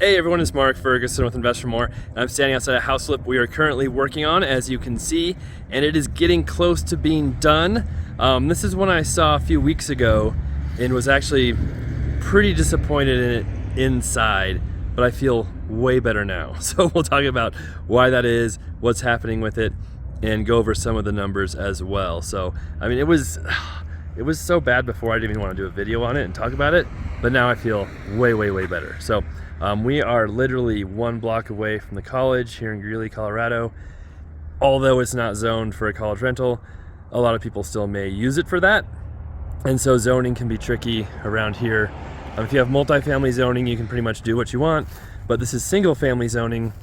Hey everyone, it's Mark Ferguson with Invest for More, and I'm standing outside a house flip we are currently working on, as you can see, and it is getting close to being done. This is one I saw a few weeks ago and was actually pretty disappointed in it inside, but I feel way better now. So we'll talk about why that is, what's happening with it, and go over some of the numbers as well. So, I mean, it was so bad before I didn't even want to do a video on it and talk about it, but now I feel way better. So we are literally 1 block away from the college here in Greeley, Colorado. Although it's not zoned for a college rental, a lot of people still may use it for that. And so zoning can be tricky around here. If you have multifamily zoning, you can pretty much do what you want, but this is single family zoning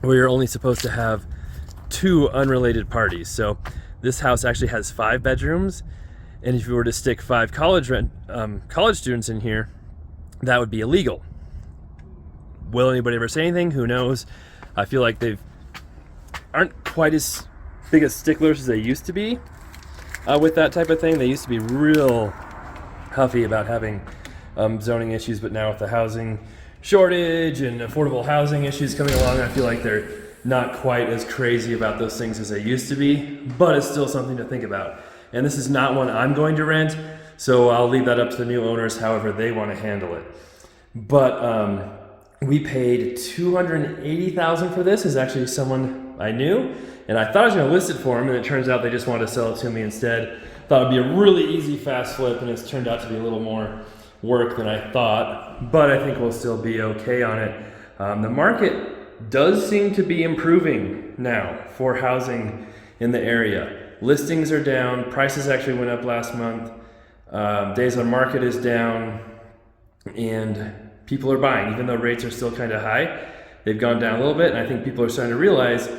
where you're only supposed to have 2 unrelated parties. So this house actually has 5 bedrooms, and if you were to stick 5 college students in here, that would be illegal. Will anybody ever say anything? Who knows? I feel like they aren't quite as big as sticklers as they used to be with that type of thing. They used to be real huffy about having zoning issues, but now with the housing shortage and affordable housing issues coming along, I feel like they're not quite as crazy about those things as they used to be, but it's still something to think about. And this is not one I'm going to rent, so I'll leave that up to the new owners, however they want to handle it. But we paid $280,000 for this. Is actually someone I knew, and I thought I was going to list it for him, and it turns out they just wanted to sell it to me instead. Thought it'd be a really easy fast flip, and it's turned out to be a little more work than I thought, but I think we'll still be okay on it. The market does seem to be improving now for housing in the area. Listings are down. Prices actually went up last month. Days on market is down, and people are buying, even though rates are still kind of high. They've gone down a little bit, and I think people are starting to realize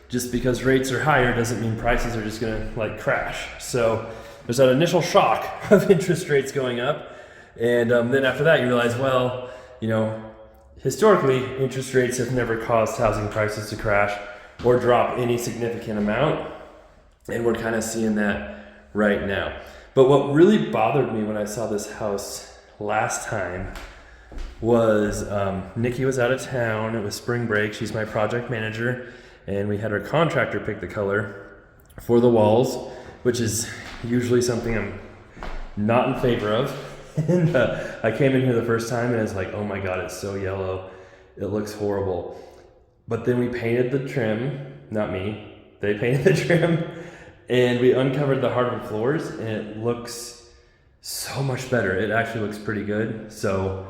just because rates are higher doesn't mean prices are just gonna like crash. So there's that initial shock of interest rates going up, and then after that you realize, well, you know, historically interest rates have never caused housing prices to crash or drop any significant amount, and we're kind of seeing that right now. But what really bothered me when I saw this house last time was Nikki was out of town. It was spring break. She's my project manager, and we had our contractor pick the color for the walls, which is usually something I'm not in favor of. And I came in here the first time and it's like, oh my god, it's so yellow, it looks horrible. But then we painted the trim, not me, they painted the trim, and we uncovered the hardwood floors, and it looks so much better. It actually looks pretty good. So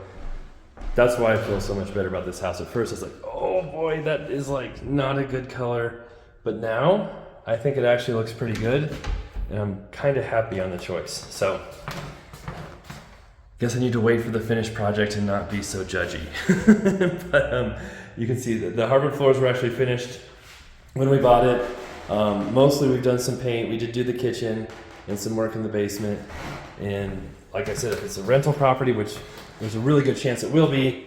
that's why I feel so much better about this house. At first, it's like, oh boy, that is like not a good color. But now, I think it actually looks pretty good, and I'm kind of happy on the choice. So, guess I need to wait for the finished project and not be so judgy. But you can see that the hardwood floors were actually finished when we bought it. Mostly we've done some paint. We did do the kitchen and some work in the basement. And like I said, if it's a rental property, which there's a really good chance it will be,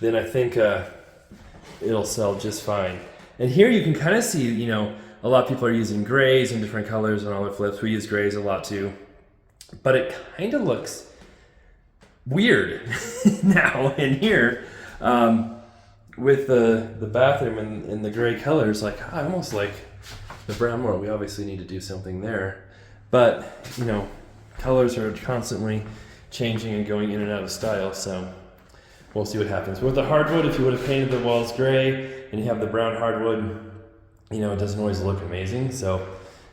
then I think it'll sell just fine. And here you can kind of see, you know, a lot of people are using grays and different colors on all their flips. We use grays a lot too. But it kind of looks weird now in here with the bathroom and the gray colors. Like, I almost like the brown more. We obviously need to do something there. But, you know, colors are constantly changing and going in and out of style, so we'll see what happens. With the hardwood, if you would have painted the walls gray and you have the brown hardwood, you know, it doesn't always look amazing. So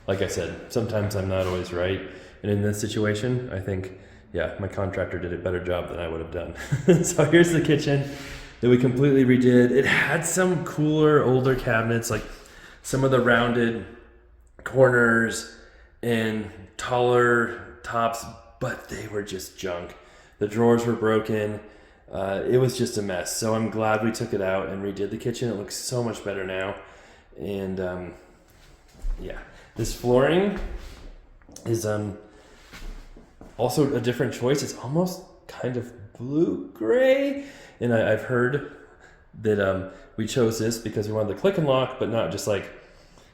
like I said, sometimes I'm not always right, and in this situation I think, yeah, my contractor did a better job than I would have done. So here's the kitchen that we completely redid. It had some cooler older cabinets, like some of the rounded corners and taller tops, but they were just junk. The drawers were broken. It was just a mess. So I'm glad we took it out and redid the kitchen. It looks so much better now. And yeah, this flooring is also a different choice. It's almost kind of blue gray, and I've heard that we chose this because we wanted the click and lock, but not just like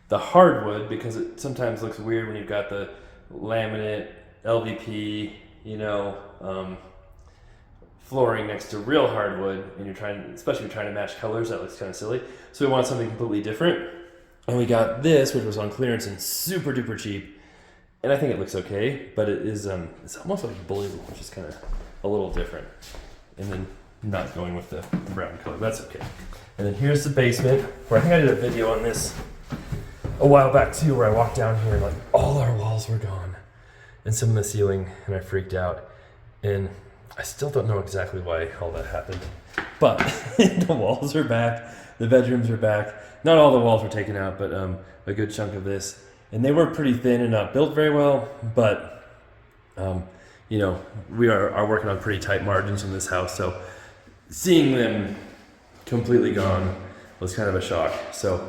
the hardwood, because it sometimes looks weird when you've got the laminate LVP, you know, flooring next to real hardwood, and you're trying, especially if you're trying to match colors, that looks kind of silly. So we wanted something completely different. And we got this, which was on clearance and super duper cheap. And I think it looks okay, but it is, it's almost like blue, which is kind of a little different. And then not going with the brown color, that's okay. And then here's the basement, where I think I did a video on this a while back too, where I walked down here and like all our walls were gone and some of the ceiling, and I freaked out. And I still don't know exactly why all that happened, but the walls are back, the bedrooms are back. Not all the walls were taken out, but a good chunk of this. And they were pretty thin and not built very well, but you know, we are working on pretty tight margins in this house, so seeing them completely gone was kind of a shock. So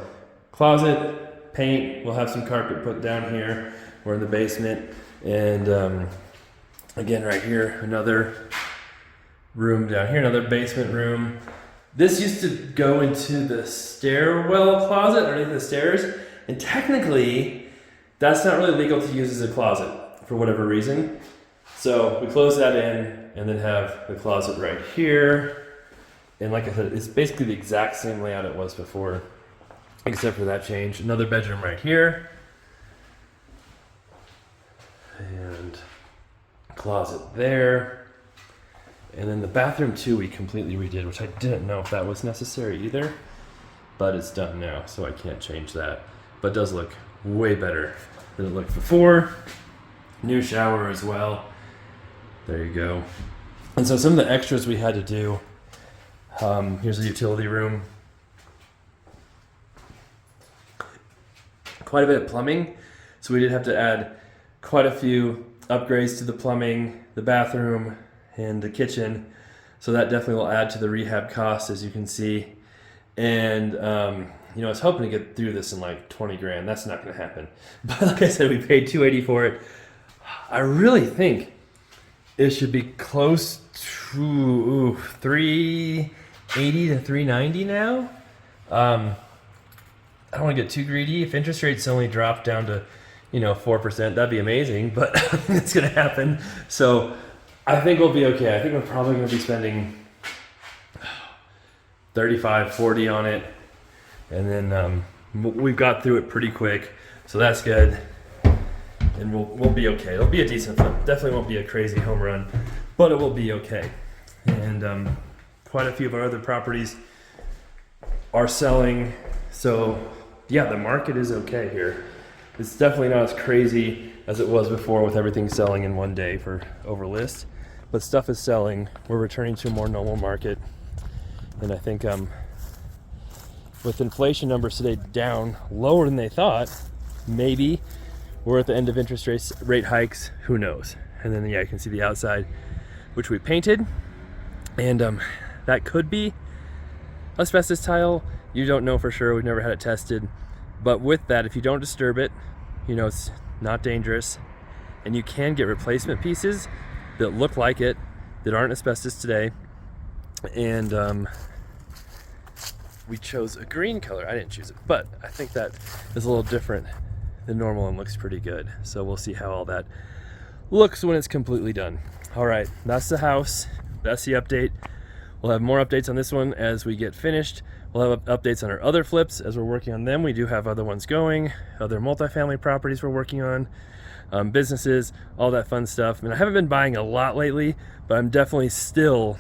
closet, paint, we'll have some carpet put down here. We're in the basement, and again right here, another room down here, another basement room. This used to go into the stairwell closet underneath the stairs, and technically that's not really legal to use as a closet for whatever reason. So we close that in and then have the closet right here. And like I said, it's basically the exact same layout it was before, except for that change. Another bedroom right here. And closet there. And then the bathroom too, we completely redid, which I didn't know if that was necessary either, but it's done now, so I can't change that. But it does look way better than it looked before. New shower as well. There you go. And so some of the extras we had to do, here's the utility room. Quite a bit of plumbing, so we did have to add quite a few upgrades to the plumbing, the bathroom, and the kitchen. So that definitely will add to the rehab cost, as you can see. And you know, I was hoping to get through this in like 20 grand. That's not gonna happen. But like I said, we paid $280 for it. I really think it should be close to $380 to $390 now. I don't want to get too greedy. If interest rates only drop down to, you know, 4%, that'd be amazing, but I don't think that's gonna happen. So I think we'll be okay. I think we're probably gonna be spending 35, 40 on it. And then we've got through it pretty quick, so that's good. And we'll be okay. It'll be a decent flip. Definitely won't be a crazy home run, but it will be okay. And quite a few of our other properties are selling. So yeah, the market is okay here. It's definitely not as crazy as it was before with everything selling in one day for over list, but stuff is selling. We're returning to a more normal market. And I think with inflation numbers today down lower than they thought, maybe we're at the end of interest rate hikes, who knows. And then yeah, you can see the outside, which we painted, and that could be asbestos tile. You don't know for sure, we've never had it tested, but with that, if you don't disturb it, you know, it's not dangerous, and you can get replacement pieces that look like it, that aren't asbestos today. And we chose a green color. I didn't choose it, but I think that is a little different than normal and looks pretty good. So we'll see how all that looks when it's completely done. All right, that's the house. That's the update. We'll have more updates on this one as we get finished. We'll have updates on our other flips as we're working on them. We do have other ones going, other multifamily properties we're working on, businesses, all that fun stuff. I mean, I haven't been buying a lot lately, but I'm definitely still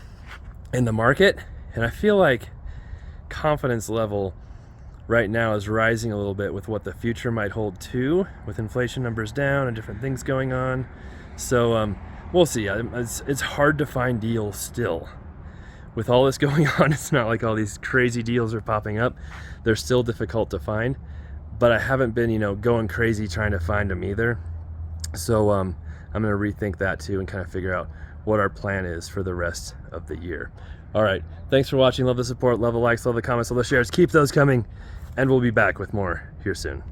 in the market, and I feel like confidence level right now is rising a little bit with what the future might hold too, with inflation numbers down and different things going on. So we'll see. It's hard to find deals still. With all this going on, it's not like all these crazy deals are popping up. They're still difficult to find, but I haven't been, you know, going crazy trying to find them either. So I'm going to rethink that too and kind of figure out what our plan is for the rest of the year. All right, thanks for watching. Love the support, love the likes, love the comments, love the shares. Keep those coming, and we'll be back with more here soon.